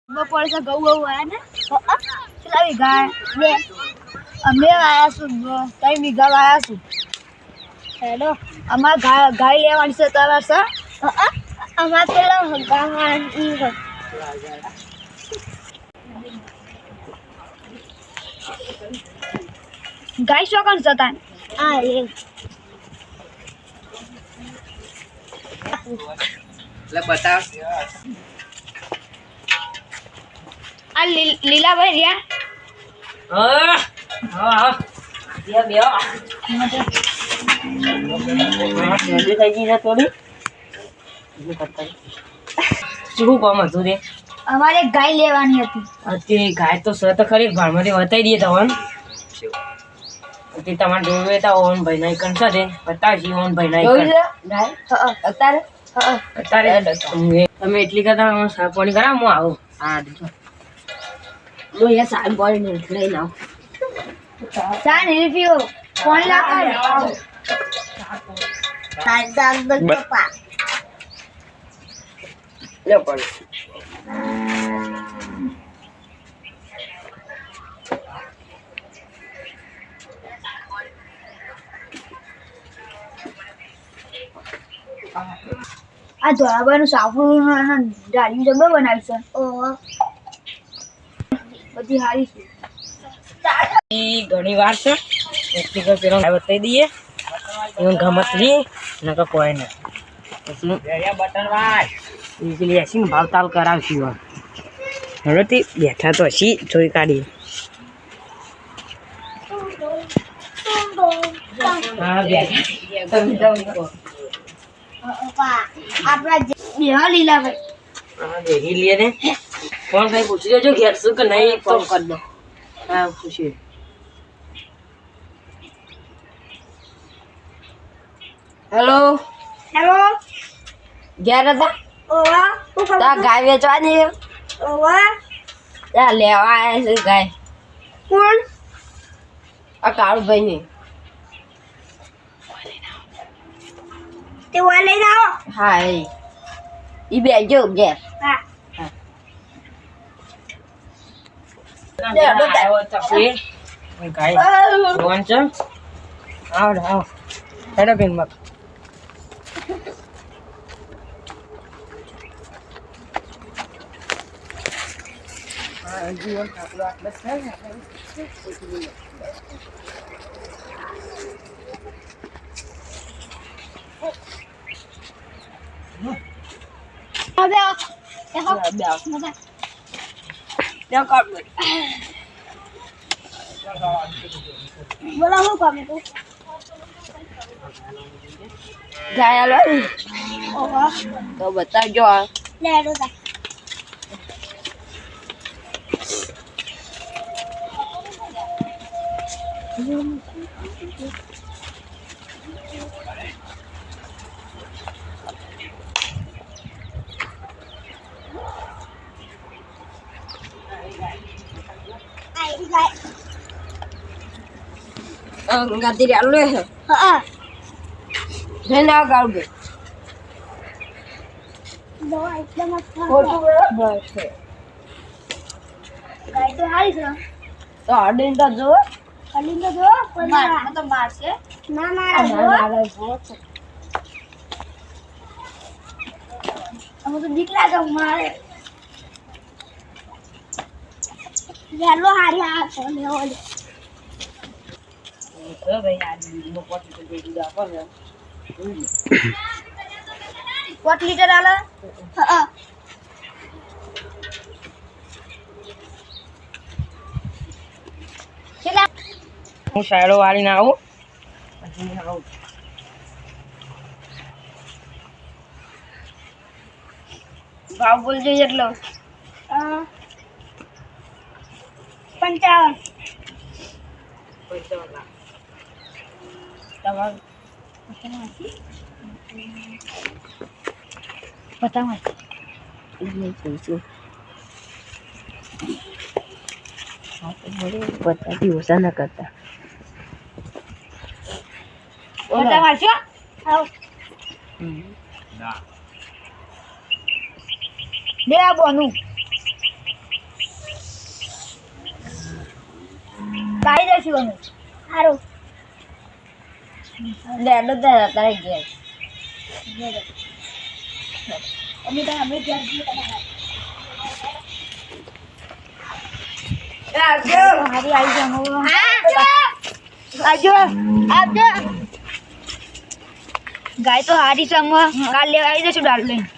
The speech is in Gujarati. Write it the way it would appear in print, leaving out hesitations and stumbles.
બપોર છે ઘઉં આયા ને કેટલા વીઘા બે અમે આયા છું 3 વીઘા આયા છું હેલો અમાર ગાય લેવાની છે તારા છે અમાર પેલા ગાવાની છે ગાય શું કોણ જતા આ એ લે બતાવ આ લીલાભાઈ રહ્યા હા બે બે જલ્દી થઈ ગઈ છે થોડી શું કામ હતું રે અમારે ગાય લેવાની હતી અત્યારે ગાય તો સર તો ખરી ભાડમાંથી બતાવી દઈએ તમને તમારે જોયું હતા ઓન ભાઈ ના કણ છે બતાવશી ઓન ભાઈ ના ગાય અત્યારે અત્યારે તમે એટલી કરતા સાફ પાણી કરાવ હું આવું હા હું અહીંયા સાફ પાણી લઈને આવું ચા નહીં પીવો ફોન લાવો લે પાણી આ ધોળાબાનું સાપડું ડાળીયું જબર બનાવી છે બધી સારી છે ઘણી વાર છે એટલી કર પેલો બતાવી દઈએ એવું ગમત નહીં નકર કોઈ નહીં પછી એસી ભાવતાલ કરાવશું હવેથી બેઠા તો હસી જોઈ કાઢીએ હા આપણા બેહા લીલાભાઈ હા દેખી લે ને ફોન કઈ પૂછી લેજો ઘેર શું કે નહીં ફોન કરી દો હા પૂછી હેલો હેલો ઘેર હતા ઓવા તા ગાય વેચવાની ઓવા ત્યાં લેવા આવ્યા છે ગાય કોણ આ કાળુભાઈ ની તે ઓય લઈને આવો હા ઈ બેજો ઘેર હા બોલો શું કામ હતું ગાય લો ઓવા તો બતાવજો આ લે રોતા ગાતી રહ્યા લે હા ના ગાળું દવા એકદમ ખોટું બરાબર છે ગાય તો હારી છે તો અડીને તો જો કલીન તો જો પણ તો મારશે ના મારે અમે તો દીક લાગે મારે યાલો હારી આ તો લેવો લે ભાઈ આ પોટી તો દીધી આપો ને 4 લીટર આલે હા ચલા હું શાયરો વાળીને આવું પછી આવું ભાવ બોલજો એટલો 55 તમારું બતાવો બતાવી ઓછા ના કરતા બતાવો છો આવ બે આ બોનું આવશું અમે સારું લે લો તારે ગયા અમે તો અમે ઘેર જઈએ આવજો હારી આવી જાઓ આવજો આવજો ગાય તો હારી સમ કાલ લેવા આવી જશું ડાલ લઈને